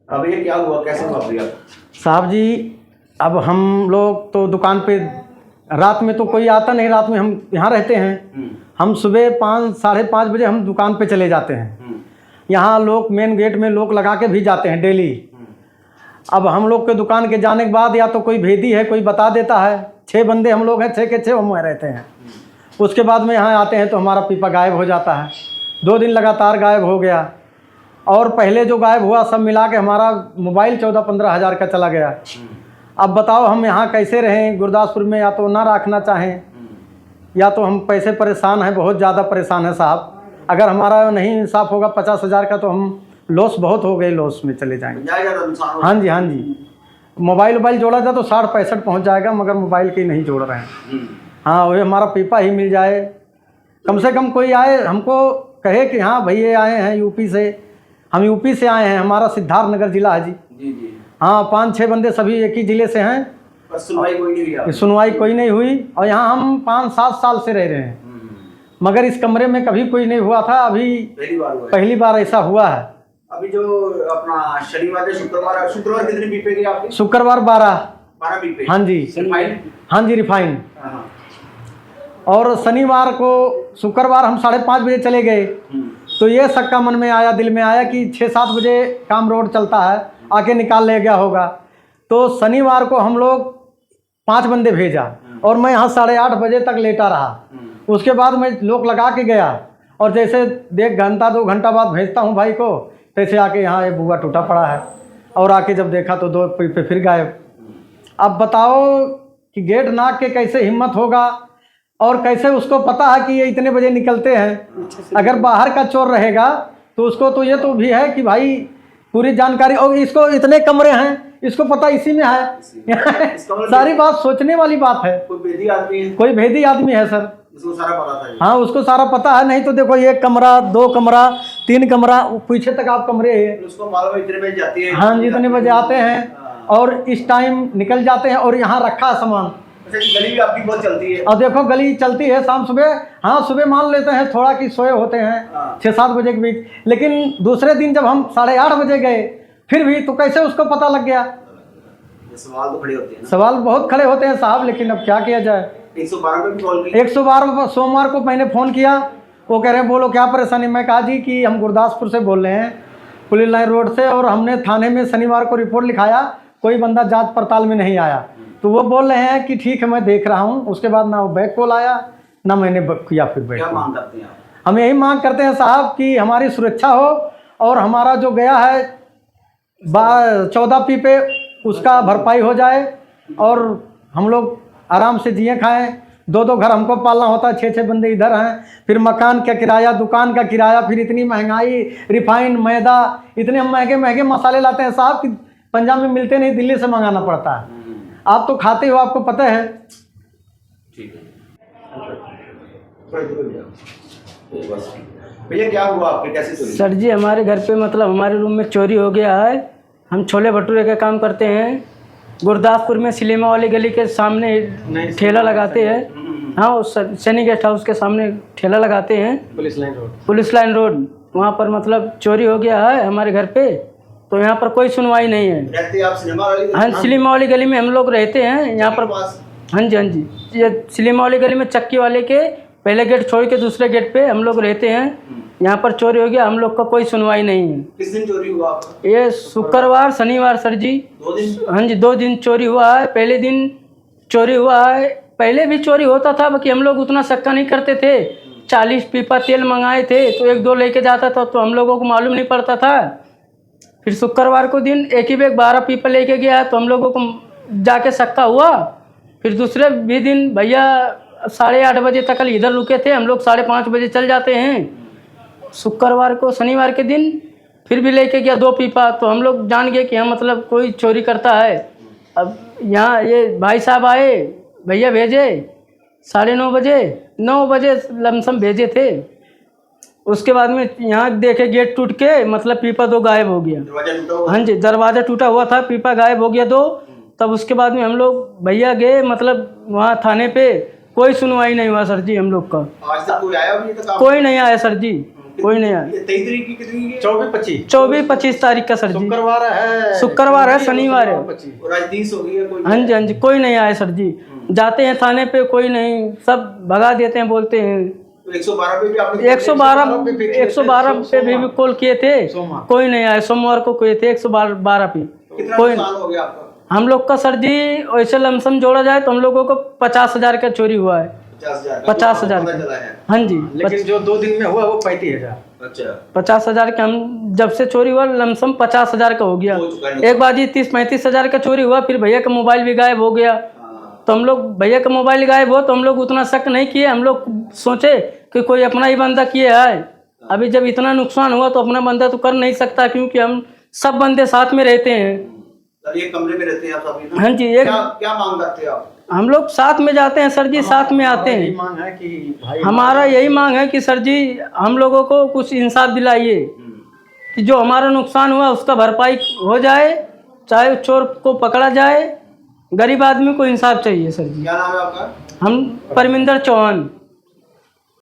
अब ये क्या हुआ, कैसे हुआ भैया? साहब जी, अब हम लोग तो दुकान पे रात में तो कोई आता नहीं, रात में हम यहाँ रहते हैं। हम सुबह 5 साढ़े 5 बजे हम दुकान पे चले जाते हैं। यहाँ लोग मेन गेट में लोग लगा के भी जाते हैं डेली। अब हम लोग के दुकान के जाने के बाद या तो कोई भेदी है, कोई बता देता है। 6 बंदे हम लोग हैं, 6 के 6 हम रहते हैं। उसके बाद में यहाँ आते हैं तो हमारा पीपा गायब हो जाता है। 2 दिन लगातार गायब हो गया। और पहले जो गायब हुआ सब मिला के हमारा मोबाइल 14-15 हज़ार का चला गया। अब बताओ हम यहाँ कैसे रहें गुरदासपुर में? या तो ना रखना चाहें या तो हम पैसे परेशान हैं, बहुत ज़्यादा परेशान है साहब। अगर हमारा नहीं इंसाफ होगा 50 हज़ार का तो हम लॉस बहुत हो गए, लॉस में चले जाएंगे। हाँ जी, हाँ जी। मोबाइल जोड़ा जाए तो 60-65 पहुँच जाएगा, मगर मोबाइल के नहीं जोड़ रहे हैं। हाँ, वही हमारा पीपा ही मिल जाए, कम से कम कोई आए हमको कहे कि हाँ भैया आए हैं यूपी से, हम यूपी से आए हैं, हमारा सिद्धार्थ नगर जिला है जी। हाँ, 5-6 बंदे सभी एक ही ज़िले से हैं। बस सुनवाई कोई नहीं हुई। और यहाँ हम 5-7 साल से रह रहे हैं, मगर इस कमरे में कभी कोई नहीं हुआ था। अभी पहली बार ऐसा हुआ है। अभी जो अपना शनिवार शुक्रवार कितने पीपे गए आपके? शुक्रवार 12 पीपे। हाँ जी, हाँ जी, रिफाइन। और शनिवार को शुक्रवार हम 5:30 बजे चले गए तो ये शक्का मन में आया, दिल में आया कि 6-7 बजे काम रोड चलता है, आके निकाल ले गया होगा। तो शनिवार को हम लोग 5 बंदे भेजा और मैं यहाँ 8:30 बजे तक लेटा रहा। उसके बाद मैं लोग लगा के गया और जैसे 1 घंटा 2 घंटा बाद भेजता हूँ भाई को, तैसे आके यहाँ ये बुआ टूटा पड़ा है। और आके जब देखा तो 2 पे फिर गायब। अब बताओ कि गेट नाक के कैसे हिम्मत होगा और कैसे उसको पता है कि ये इतने बजे निकलते हैं। अगर बाहर का चोर रहेगा तो उसको तो ये तो भी है कि भाई पूरी जानकारी, और इसको इतने कमरे हैं, इसको पता इसी में है। सारी बात सोचने वाली बात है। कोई भेदी आदमी है सर, उसको सारा पता था। हाँ, उसको सारा पता है। नहीं तो देखो 1 कमरा 2 कमरा 3 कमरा पीछे तक आप कमरे है, उसको मालूम है इतने बजे जाती है। हाँ जी, इतने बजे आते हैं और इस टाइम निकल जाते हैं। और यहाँ रखा है सामान। गली भी आपकी बहुत चलती है। और देखो गली चलती है शाम सुबह। हाँ, सुबह मान लेते हैं थोड़ा कि सोए होते हैं 6-7 बजे के बीच, लेकिन दूसरे दिन जब हम 8:30 बजे गए फिर भी तो कैसे उसको पता लग गया? सवाल तो खड़े होते हैं ना? सवाल बहुत खड़े होते हैं साहब, लेकिन अब क्या किया जाए। 112 पे भी कॉल की? 112 सोमवार को मैंने फ़ोन किया। वो कह रहे हैं बोलो क्या परेशानी। मैं कहा जी कि हम गुरदासपुर से बोल रहे हैं, पुलिस लाइन रोड से, और हमने थाने में शनिवार को रिपोर्ट लिखाया, कोई बंदा जांच पड़ताल में नहीं आया। तो वो बोल रहे हैं कि ठीक है मैं देख रहा हूँ। उसके बाद ना वो बैक कॉल आया ना मैंने किया फिर बैक। क्या मांग करते हैं आप? हम यही मांग करते हैं साहब कि हमारी सुरक्षा हो और हमारा जो गया है 14 पीपे उसका भरपाई हो जाए और हम लोग आराम से जिए खाएं। 2-2 घर हमको पालना होता है, 6-6 बंदे इधर हैं, फिर मकान का किराया, दुकान का किराया, फिर इतनी महंगाई, रिफाइन, मैदा, इतने हम महंगे मसाले लाते हैं साहब कि पंजाब में मिलते नहीं, दिल्ली से मंगाना पड़ता है। आप तो खाते हो, आपको पता है। ठीक है भैया, क्या हुआ आपके, कैसे चोरी? सर जी, हमारे घर पे मतलब हमारे रूम में चोरी हो गया है। हम छोले भटूरे का काम करते हैं गुरदासपुर में, सिनेमा वाली गली के सामने ठेला लगाते हैं। हाँ, उस सनी गेस्ट हाउस के सामने ठेला लगाते हैं, पुलिस लाइन रोड। वहाँ पर मतलब चोरी हो गया है हमारे घर पे, तो यहाँ पर कोई सुनवाई नहीं है। रहते आप सिनेमा वाली? हाँ, सिनेमा वाली गली में हम लोग रहते हैं यहाँ पर। हाँ जी, हाँ जी, ये सिनेमा वाली गली में चक्की वाले के पहले गेट छोड़ के दूसरे गेट पे हम लोग रहते हैं। यहाँ पर चोरी हो गया, हम लोग का कोई सुनवाई नहीं है। किस दिन चोरी हुआ आपका? ये शुक्रवार शनिवार सर जी। 2 दिन? हाँ जी, 2 दिन चोरी हुआ है। पहले दिन चोरी हुआ है, पहले भी चोरी होता था, बाकी हम लोग उतना शक्का नहीं करते थे। 40 पीपा तेल मंगाए थे तो 1-2 लेके जाता था तो हम लोगों को मालूम नहीं पड़ता था। फिर शुक्रवार को दिन एक ही बैग 12 पीपा लेके गया तो हम लोगों को जाके शक्का हुआ। फिर दूसरे भी दिन भैया 8:30 बजे तक इधर रुके थे, हम लोग 5:30 बजे चल जाते हैं। शुक्रवार को शनिवार के दिन फिर भी लेके गया 2 पीपा, तो हम लोग जान गए कि हाँ मतलब कोई चोरी करता है। अब यहाँ ये भाई साहब आए, भैया भेजे 9:30 बजे लमसम भेजे थे। उसके बाद में यहाँ देखे गेट टूट के मतलब पीपा 2 गायब हो गया। हाँ जी, दरवाज़ा टूटा हुआ था, पीपा गायब हो गया 2। तब उसके बाद में हम लोग भैया गए मतलब वहाँ थाने पे, कोई सुनवाई नहीं हुआ सर जी हम लोग का। आज तक कोई आया भी नहीं? कोई नहीं आया सर जी। कोई नहीं आया। 23 तारीख की कितनी की? 24-25 24-25 तारीख का सर जी, शुक्रवार है, शुक्रवार है, शनिवार है। 25 और आज 30 हो गई है कोई? हाँ जी हाँ जी, कोई नहीं आया सर जी। जाते हैं थाने पे, कोई नहीं, सब भगा देते हैं, बोलते हैं। 112 पे भी आपने? 112 पे भी कॉल किए थे, कोई नहीं आया। सोमवार को किए थे 112 पे, कितना कोई। नुकसान हो गया आपका? हम लोग का सर जी वैसे लमसम जोड़ा जाए तो हम लोगों को 50,000 का चोरी हुआ है। 50,000? 50,000 पता चला है। हाँ जी, लेकिन जो 2 दिन में हुआ वो 35,000। अच्छा, 50,000 का हम जब से चोरी हुआ लमसम 50,000 का हो गया। हो चुका है। एक बाजी 30-35,000 का चोरी हुआ, फिर भैया का मोबाइल भी गायब हो गया। हाँ। तो हम लोग, भैया का मोबाइल गायब हो तो हम लोग उतना शक नहीं किए, हम लोग सोचे कि कोई अपना ही बंदा किए है। अभी जब इतना नुकसान हुआ तो अपना बंदा तो कर नहीं सकता, क्योंकि हम सब बंदे साथ में रहते हैं। सर ये कमरे में रहते हैं आप सभी ना? हाँ जी, क्या मांग करते हैं आप? हम लोग साथ में जाते हैं सर जी, साथ में आते यही हैं। मांग है कि भाई हमारा यही मांग है कि सर जी हम लोगों को कुछ इंसाफ दिलाइए, कि जो हमारा नुकसान हुआ उसका भरपाई हो जाए, चाहे चोर को पकड़ा जाए। गरीब आदमी को इंसाफ चाहिए सर जी। क्या नाम है आपका? हम परमिंदर चौहान।